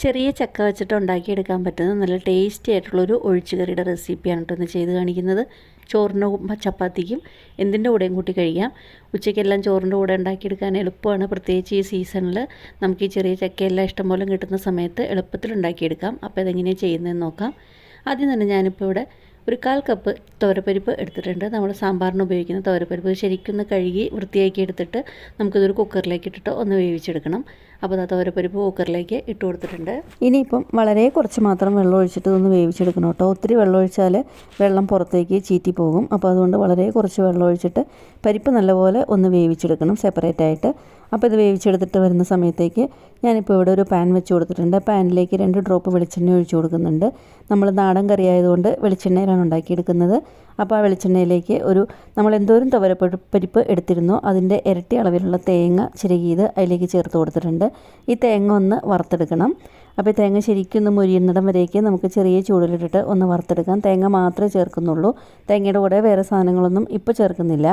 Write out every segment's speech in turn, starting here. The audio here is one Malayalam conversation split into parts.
ചെറിയ ചക്ക വെച്ചിട്ട് ഉണ്ടാക്കിയെടുക്കാൻ പറ്റുന്ന നല്ല ടേസ്റ്റി ആയിട്ടുള്ളൊരു ഒഴിച്ചുകറിയുടെ റെസിപ്പിയാണ് കേട്ടോ ഇന്ന് ചെയ്ത് കാണിക്കുന്നത്. ചോറിനും ചപ്പാത്തിക്കും എന്തിൻ്റെ കൂടെയും കൂട്ടി കഴിക്കാം. ഉച്ചയ്ക്കെല്ലാം ചോറിൻ്റെ കൂടെ ഉണ്ടാക്കിയെടുക്കാൻ എളുപ്പമാണ്. പ്രത്യേകിച്ച് ഈ സീസണിൽ നമുക്ക് ഈ ചെറിയ ചക്കയെല്ലാം ഇഷ്ടംപോലെ കിട്ടുന്ന സമയത്ത് എളുപ്പത്തിൽ ഉണ്ടാക്കിയെടുക്കാം. അപ്പോൾ ഇതെങ്ങനെയാണ് ചെയ്യുന്നതെന്ന് നോക്കാം. ആദ്യം തന്നെ ഞാനിപ്പോൾ ഇവിടെ ഒരു 1/4 കപ്പ് തോരപ്പരിപ്പ് എടുത്തിട്ടുണ്ട്. നമ്മൾ സാമ്പാറിന് ഉപയോഗിക്കുന്ന തോരപ്പരിപ്പ് ശരിക്കൊന്ന് കഴുകി വൃത്തിയാക്കി എടുത്തിട്ട് നമുക്കിതൊരു കുക്കറിലേക്ക് ഇട്ടിട്ട് ഒന്ന് വേവിച്ചെടുക്കണം. അപ്പോൾ ആ തോരപ്പരിപ്പ് കുക്കറിലേക്ക് ഇട്ട് കൊടുത്തിട്ടുണ്ട്. ഇനിയിപ്പം വളരെ കുറച്ച് മാത്രം വെള്ളം ഒഴിച്ചിട്ട് ഇതൊന്ന് വേവിച്ചെടുക്കണം കേട്ടോ. ഒത്തിരി വെള്ളം ഒഴിച്ചാൽ വെള്ളം പുറത്തേക്ക് ചീറ്റി പോകും. അപ്പോൾ അതുകൊണ്ട് വളരെ കുറച്ച് വെള്ളം ഒഴിച്ചിട്ട് പരിപ്പ് നല്ലപോലെ ഒന്ന് വേവിച്ചെടുക്കണം സെപ്പറേറ്റ് ആയിട്ട്. അപ്പോൾ ഇത് വേവിച്ചെടുത്തിട്ട് വരുന്ന സമയത്തേക്ക് ഞാനിപ്പോൾ ഇവിടെ ഒരു പാൻ വെച്ച് കൊടുത്തിട്ടുണ്ട്. പാനിലേക്ക് 2 ഡ്രോപ്പ് വെളിച്ചെണ്ണ ഒഴിച്ച് കൊടുക്കുന്നുണ്ട്. നമ്മൾ നാടൻ കറി ആയതുകൊണ്ട് വെളിച്ചെണ്ണയിലാണ് ഉണ്ടാക്കിയെടുക്കുന്നത്. അപ്പോൾ ആ വെളിച്ചെണ്ണയിലേക്ക് നമ്മൾ എന്തോരം തുവരപ്പരിപ്പ് എടുത്തിരുന്നോ അതിൻ്റെ ഇരട്ടി അളവിലുള്ള തേങ്ങ ചിരകിയത് അതിലേക്ക് ചേർത്ത് കൊടുത്തിട്ടുണ്ട്. ഈ തേങ്ങ ഒന്ന് വറുത്തെടുക്കണം. അപ്പോൾ തേങ്ങ ശരിക്കൊന്ന് മുരിയുന്നിടം വരേക്ക് നമുക്ക് ചെറിയ ചൂടിലിട്ടിട്ട് ഒന്ന് വറുത്തെടുക്കാം. തേങ്ങ മാത്രമേ ചേർക്കുന്നുള്ളൂ. തേങ്ങയുടെ കൂടെ വേറെ സാധനങ്ങളൊന്നും ഇപ്പോൾ ചേർക്കുന്നില്ല.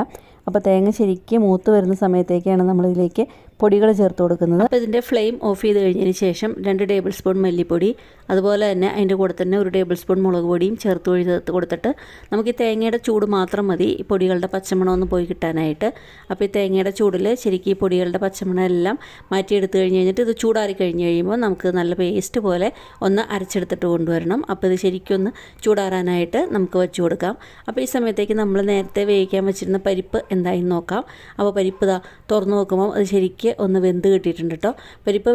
അപ്പോൾ തേങ്ങ ശരിക്കും മൂത്ത് വരുന്ന സമയത്തേക്കാണ് നമ്മളിതിലേക്ക് പൊടികൾ ചേർത്ത് കൊടുക്കുന്നത്. അപ്പോൾ ഇതിൻ്റെ ഫ്ലെയിം ഓഫ് ചെയ്ത് കഴിഞ്ഞതിന് ശേഷം 2 ടേബിൾ സ്പൂൺ മല്ലിപ്പൊടി, അതുപോലെ തന്നെ അതിൻ്റെ കൂടെ തന്നെ 1 ടേബിൾ സ്പൂൺ മുളക് പൊടിയും ചേർത്ത് കൊടുത്തിട്ട് നമുക്ക് ഈ തേങ്ങയുടെ ചൂട് മാത്രം മതി ഈ പൊടികളുടെ പച്ചമണം ഒന്ന് പോയി കിട്ടാനായിട്ട്. അപ്പോൾ ഈ തേങ്ങയുടെ ചൂടിൽ ശരിക്കും ഈ പൊടികളുടെ പച്ചമണം എല്ലാം മാറ്റിയെടുത്ത് കഴിഞ്ഞിട്ട് ഇത് ചൂടാറി കഴിഞ്ഞ് കഴിയുമ്പോൾ നമുക്ക് നല്ല പേസ്റ്റ് പോലെ ഒന്ന് അരച്ചെടുത്തിട്ട് കൊണ്ടുവരണം. അപ്പോൾ ഇത് ശരിക്കും ഒന്ന് ചൂടാറാനായിട്ട് നമുക്ക് വെച്ച് കൊടുക്കാം. അപ്പോൾ ഈ സമയത്തേക്ക് നമ്മൾ നേരത്തെ വേവിക്കാൻ വെച്ചിരുന്ന പരിപ്പ് എന്തായി നോക്കാം. അപ്പോൾ പരിപ്പ് തുറന്ന് നോക്കുമ്പോൾ അത് ശരിക്കും ഒന്ന് വെന്ത് കിട്ടിയിട്ടുണ്ട് കേട്ടോ.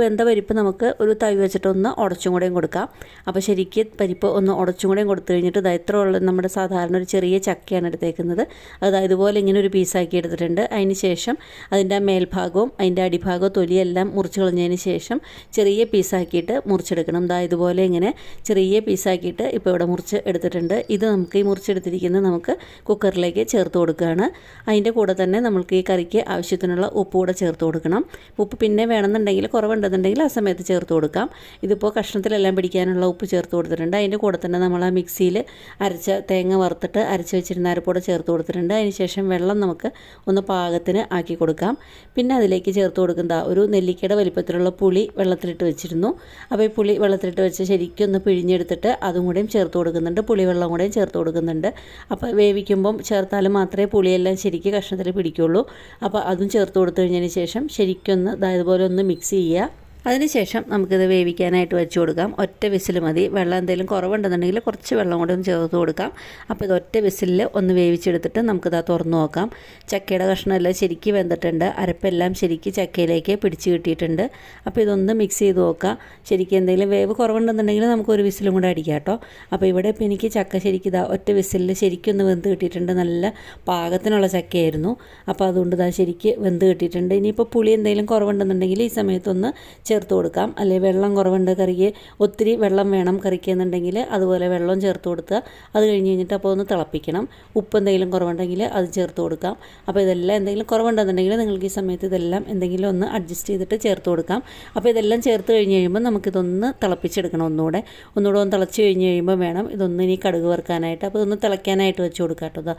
വെന്ത പരിപ്പ് നമുക്ക് ഒരു തവി വെച്ചിട്ട് ഒന്ന് ഉടച്ചും കൂടെയും കൊടുക്കാം. അപ്പോൾ ശരിക്കും പരിപ്പ് ഒന്ന് ഉടച്ചും കൂടെയും കൊടുത്തു കഴിഞ്ഞിട്ട് ഇത്ര ഉള്ള നമ്മുടെ സാധാരണ ഒരു ചെറിയ ചക്കയാണ് എടുത്തേക്കുന്നത്. അത് ഇതുപോലെ ഇങ്ങനെ ഒരു പീസാക്കി എടുത്തിട്ടുണ്ട്. അതിന് ശേഷം അതിൻ്റെ മേൽഭാഗവും അതിൻ്റെ അടിഭാഗവും തൊലിയെല്ലാം മുറിച്ച് കളഞ്ഞതിന് ശേഷം ചെറിയ പീസാക്കിയിട്ട് മുറിച്ചെടുക്കണം. ഇതുപോലെ ഇങ്ങനെ ചെറിയ പീസാക്കിയിട്ട് ഇപ്പോൾ ഇവിടെ മുറിച്ച് എടുത്തിട്ടുണ്ട്. ഇത് നമുക്ക് ഈ മുറിച്ചെടുത്തിരിക്കുന്നത് നമുക്ക് കുക്കറിലേക്ക് ചേർത്ത് കൊടുക്കുകയാണ്. അതിൻ്റെ കൂടെ തന്നെ നമുക്ക് ഈ കറിക്ക് ആവശ്യത്തിനുള്ള ഉപ്പ് കൂടെ ചേർത്ത് കൊടുക്കണം. ഉപ്പ് പിന്നെ വേണമെന്നുണ്ടെങ്കിൽ കുറവുണ്ടെന്നുണ്ടെങ്കിൽ ആ സമയത്ത് ചേർത്ത് കൊടുക്കാം. ഇതിപ്പോൾ കഷ്ണത്തിലെല്ലാം പിടിക്കാനുള്ള ഉപ്പ് ചേർത്ത് കൊടുത്തിട്ടുണ്ട്. അതിൻ്റെ കൂടെ തന്നെ നമ്മൾ ആ മിക്സിയിൽ അരച്ച തേങ്ങ വറുത്തിട്ട് അരച്ച് വെച്ചിരുന്ന അരപ്പോടെ ചേർത്ത് കൊടുത്തിട്ടുണ്ട്. അതിന് ശേഷം വെള്ളം നമുക്ക് ഒന്ന് പാകത്തിന് ആക്കി കൊടുക്കാം. പിന്നെ അതിലേക്ക് ചേർത്ത് കൊടുക്കുന്ന ഒരു നെല്ലിക്കയുടെ വലിപ്പത്തിലുള്ള പുളി വെള്ളത്തിലിട്ട് വെച്ചിരുന്നു. അപ്പോൾ ഈ പുളി വെള്ളത്തിലിട്ട് വെച്ച് ശരിക്കും ഒന്ന് പിഴിഞ്ഞെടുത്തിട്ട് അതും കൂടെയും ചേർത്ത് കൊടുക്കുന്നുണ്ട്. പുളിവെള്ളം കൂടെയും ചേർത്ത് കൊടുക്കുന്നുണ്ട്. അപ്പോൾ വേവിക്കുമ്പം ചേർത്താലും മാത്രമേ പുളിയെല്ലാം ശരിക്കും കഷ്ണത്തിൽ പിടിക്കുള്ളൂ. അപ്പോൾ അതും ചേർത്ത് കൊടുത്തു കഴിഞ്ഞതിന് ശേഷം ശരിക്കൊന്ന് ഇതുപോലെ ഒന്ന് മിക്സ് ചെയ്യുക. അതിനുശേഷം നമുക്കിത് വേവിക്കാനായിട്ട് വെച്ച് കൊടുക്കാം. ഒറ്റ വിസിൽ മതി. വെള്ളം എന്തെങ്കിലും കുറവുണ്ടെന്നുണ്ടെങ്കിൽ കുറച്ച് വെള്ളം കൂടെ ഒന്ന് ചേർത്ത് കൊടുക്കാം. അപ്പോൾ ഇത് ഒറ്റ വിസിലിൽ ഒന്ന് വേവിച്ചെടുത്തിട്ട് നമുക്കിത് തുറന്ന് നോക്കാം. ചക്കയുടെ കഷ്ണമെല്ലാം ശരിക്കും വെന്തിട്ടുണ്ട്. അരപ്പെല്ലാം ശരിക്കും ചക്കയിലേക്ക് പിടിച്ച് കിട്ടിയിട്ടുണ്ട്. അപ്പോൾ ഇതൊന്ന് മിക്സ് ചെയ്ത് നോക്കാം. ശരിക്കും എന്തെങ്കിലും വേവ് കുറവുണ്ടെന്നുണ്ടെങ്കിൽ നമുക്ക് ഒരു വിസിലും കൂടെ അടിക്കാം കേട്ടോ. അപ്പോൾ ഇവിടെ ഇപ്പോൾ എനിക്ക് ചക്ക ശരിക്കും ഒറ്റ വിസിലിൽ ശരിക്കും ഒന്ന് വെന്ത് കിട്ടിയിട്ടുണ്ട്. നല്ല പാകത്തിനുള്ള ചക്കയായിരുന്നു. അപ്പോൾ അതുകൊണ്ട് ശരിക്കും വെന്ത് കിട്ടിയിട്ടുണ്ട്. ഇനിയിപ്പോൾ പുളി എന്തെങ്കിലും കുറവുണ്ടെന്നുണ്ടെങ്കിൽ ഈ സമയത്തൊന്ന് ചേർത്ത് കൊടുക്കാം. അല്ലെങ്കിൽ വെള്ളം കുറവുണ്ട് കറിക്ക്, ഒത്തിരി വെള്ളം വേണം കറിക്ക് എന്നുണ്ടെങ്കിൽ അതുപോലെ വെള്ളം ചേർത്ത് കൊടുക്കുക. അത് കഴിഞ്ഞിട്ട് അപ്പോൾ ഒന്ന് തിളപ്പിക്കണം. ഉപ്പ് എന്തെങ്കിലും കുറവുണ്ടെങ്കിൽ അത് ചേർത്ത് കൊടുക്കാം. അപ്പോൾ ഇതെല്ലാം എന്തെങ്കിലും കുറവുണ്ടെന്നുണ്ടെങ്കിൽ നിങ്ങൾക്ക് ഈ സമയത്ത് ഇതെല്ലാം എന്തെങ്കിലും ഒന്ന് അഡ്ജസ്റ്റ് ചെയ്തിട്ട് ചേർത്ത് കൊടുക്കാം. അപ്പോൾ ഇതെല്ലാം ചേർത്ത് കഴിഞ്ഞ് കഴിയുമ്പോൾ നമുക്കിതൊന്ന് തിളപ്പിച്ചെടുക്കണം. ഒന്നുകൂടെ ഒന്ന് തിളച്ച് കഴിഞ്ഞ് കഴിയുമ്പോൾ വേണം ഇതൊന്ന് ഇനി കടുക് വറുക്കാനായിട്ട്. അപ്പോൾ ഇതൊന്ന് തിളയ്ക്കാനായിട്ട് വെച്ച് കൊടുക്കാം കേട്ടോ.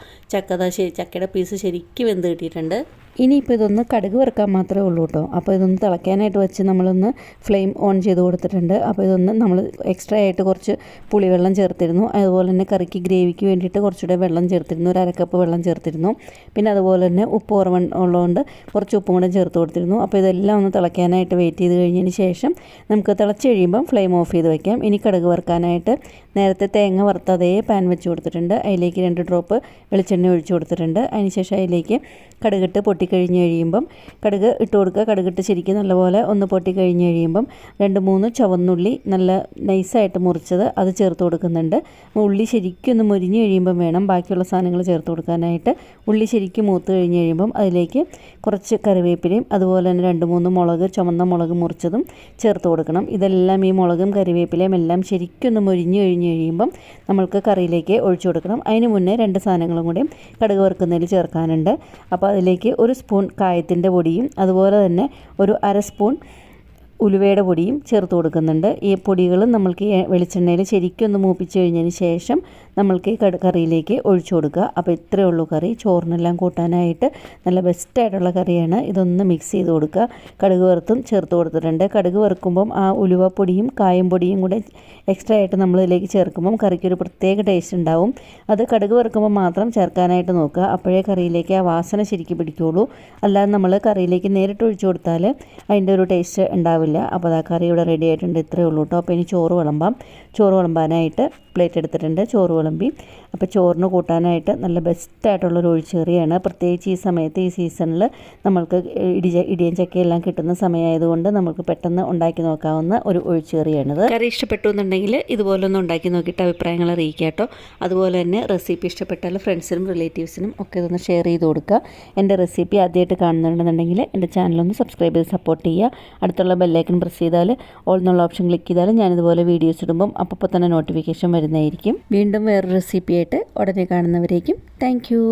ചക്കയുടെ പീസ് ശരിക്കും വെന്ത് കിട്ടിയിട്ടുണ്ട്. ഇനിയിപ്പോൾ ഇതൊന്ന് കടുക് വറുക്കാൻ മാത്രമേ ഉള്ളൂ കേട്ടോ. അപ്പോൾ ഇതൊന്ന് തിളയ്ക്കാനായിട്ട് വെച്ച് നമ്മളൊന്ന് ഫ്ലെയിം ഓൺ ചെയ്ത് കൊടുത്തിട്ടുണ്ട്. അപ്പോൾ ഇതൊന്ന് നമ്മൾ എക്സ്ട്രാ ആയിട്ട് കുറച്ച് പുളിവെള്ളം ചേർത്തിരുന്നു. അതുപോലെ തന്നെ കറിക്ക് ഗ്രേവിക്ക് വേണ്ടിയിട്ട് കുറച്ചുകൂടെ വെള്ളം ചേർത്തിരുന്നു. ഒരു 1/2 കപ്പ് വെള്ളം ചേർത്തിരുന്നു. പിന്നെ അതുപോലെ തന്നെ ഉപ്പ് ഉള്ളതുകൊണ്ട് കുറച്ച് ഉപ്പും കൂടെ ചേർത്ത് കൊടുത്തിരുന്നു. അപ്പോൾ ഇതെല്ലാം ഒന്ന് തിളയ്ക്കാനായിട്ട് വെയിറ്റ് ചെയ്ത് കഴിഞ്ഞതിന് ശേഷം നമുക്ക് തിളച്ച് കഴിയുമ്പം ഫ്ലെയിം ഓഫ് ചെയ്ത് വയ്ക്കാം. ഇനി കടുക് വറുക്കാനായിട്ട് നേരത്തെ തേങ്ങ വറുത്ത അതേ പാൻ വെച്ച് കൊടുത്തിട്ടുണ്ട്. അതിലേക്ക് 2 ഡ്രോപ്പ് വെളിച്ചെണ്ണ ഒഴിച്ച് കൊടുത്തിട്ടുണ്ട്. അതിന് ശേഷം അതിലേക്ക് കടുകിട്ട് പൊട്ടിക്കഴിഞ്ഞ് കഴിയുമ്പം കടുക് ഇട്ട് കൊടുക്കുക. കടുകിട്ട് ശരിക്കും നല്ലപോലെ ഒന്ന് പൊട്ടിക്കഴിഞ്ഞ് കഴിയുമ്പം 2-3 ചുവന്നുള്ളി നല്ല നൈസായിട്ട് മുറിച്ചത് അത് ചേർത്ത് കൊടുക്കുന്നുണ്ട്. ഉള്ളി ശരിക്കും ഒന്ന് മുരിഞ്ഞ് കഴിയുമ്പം വേണം ബാക്കിയുള്ള സാധനങ്ങൾ ചേർത്ത് കൊടുക്കാനായിട്ട്. ഉള്ളി ശരിക്കും മൂത്ത് കഴിഞ്ഞ് കഴിയുമ്പം അതിലേക്ക് കുറച്ച് കറിവേപ്പിലയും അതുപോലെ തന്നെ 2-3 ചുമന്ന മുളക് മുറിച്ചതും ചേർത്ത് കൊടുക്കണം. ഇതെല്ലാം ഈ മുളകും കറിവേപ്പിലയും എല്ലാം ശരിക്കും ഒന്ന് മുരിഞ്ഞ് കഴിഞ്ഞ് കഴിയുമ്പം നമ്മൾക്ക് കറിയിലേക്ക് ഒഴിച്ചു കൊടുക്കണം. അതിന് മുന്നേ 2 സാധനങ്ങളും കൂടി കടുക് വറുക്കുന്നതിൽ ചേർക്കാനുണ്ട്. അപ്പോൾ അതിലേക്ക് 1 സ്പൂൺ കായത്തിൻ്റെ പൊടിയും അതുപോലെ തന്നെ ഒരു 1/2 സ്പൂൺ ഉലുവയുടെ പൊടിയും ചേർത്ത് കൊടുക്കുന്നുണ്ട്. ഈ പൊടികൾ നമ്മൾക്ക് ഈ വെളിച്ചെണ്ണയിൽ ശരിക്കും ഒന്ന് മൂപ്പിച്ച് കഴിഞ്ഞതിന് ശേഷം നമ്മൾക്ക് ഈ കറിയിലേക്ക് ഒഴിച്ചു കൊടുക്കുക. അപ്പോൾ ഇത്രയേ ഉള്ളൂ കറി. ചോറിനെല്ലാം കൂട്ടാനായിട്ട് നല്ല ബെസ്റ്റായിട്ടുള്ള കറിയാണ്. ഇതൊന്ന് മിക്സ് ചെയ്ത് കൊടുക്കുക. കടുക് വറുത്തും ചേർത്ത് കൊടുത്തിട്ടുണ്ട്. കടുക് വറുക്കുമ്പം ആ ഉലുവപ്പൊടിയും കായം പൊടിയും കൂടെ എക്സ്ട്രാ ആയിട്ട് നമ്മളിതിലേക്ക് ചേർക്കുമ്പം കറിക്കൊരു പ്രത്യേക ടേസ്റ്റ് ഉണ്ടാവും. അത് കടുക് വറുക്കുമ്പോൾ മാത്രം ചേർക്കാനായിട്ട് നോക്കുക. അപ്പോഴേ കറിയിലേക്ക് ആ വാസന ശരിക്കും പിടിക്കുകയുള്ളൂ. അല്ലാതെ നമ്മൾ കറിയിലേക്ക് നേരിട്ട് ഒഴിച്ചു കൊടുത്താൽ അതിൻ്റെ ഒരു ടേസ്റ്റ് ഉണ്ടാവില്ല. അപ്പോൾ ആ കറി ഇവിടെ റെഡി ആയിട്ടുണ്ട്. ഇത്രയേ ഉള്ളൂ കേട്ടോ. അപ്പോൾ ഇനി ചോറ് വിളമ്പാനായിട്ട് പ്ലേറ്റ് എടുത്തിട്ടുണ്ട്. ചോറ് വിളമ്പി. അപ്പോൾ ചോറിന് കൂട്ടാനായിട്ട് നല്ല ബെസ്റ്റായിട്ടുള്ളൊരു ഒഴിച്ചുകറിയാണ്. പ്രത്യേകിച്ച് ഈ സമയത്ത് ഈ സീസണിൽ നമ്മൾക്ക് ഇടിയൻ ചക്കയെല്ലാം കിട്ടുന്ന സമയമായതുകൊണ്ട് നമുക്ക് പെട്ടെന്ന് ഉണ്ടാക്കി നോക്കാവുന്ന ഒരു ഒഴിച്ചുകറിയാണിത്. കറി ഇഷ്ടപ്പെട്ടു എന്നുണ്ടെങ്കിൽ ഇതുപോലൊന്ന് ഉണ്ടാക്കി നോക്കിയിട്ട് അഭിപ്രായങ്ങൾ അറിയിക്കുക കേട്ടോ. അതുപോലെ തന്നെ റെസിപ്പി ഇഷ്ടപ്പെട്ടാൽ ഫ്രണ്ട്സിനും റിലേറ്റീവ്സിനും ഒക്കെ ഇതൊന്ന് ഷെയർ ചെയ്ത് കൊടുക്കുക. എൻ്റെ റെസിപ്പി ആദ്യമായിട്ട് കാണുന്നുണ്ടെന്നുണ്ടെങ്കിൽ എൻ്റെ ചാനലൊന്ന് സബ്സ്ക്രൈബ് ചെയ്ത് സപ്പോർട്ട് ചെയ്യുക. അടുത്തുള്ള ബെല്ലൈക്കൺ പ്രസ് ചെയ്താൽ ഓൾ എന്നുള്ള ഓപ്ഷൻ ക്ലിക്ക് ചെയ്താൽ ഞാനിതുപോലെ വീഡിയോസ് ഇടുമ്പം അപ്പോൾ തന്നെ നോട്ടിഫിക്കേഷൻ വരുന്നതായിരിക്കും. വീണ്ടും വേറൊരു റെസിപ്പിയായിട്ട് ഉടനെ കാണുന്നവരേക്കും താങ്ക് യു.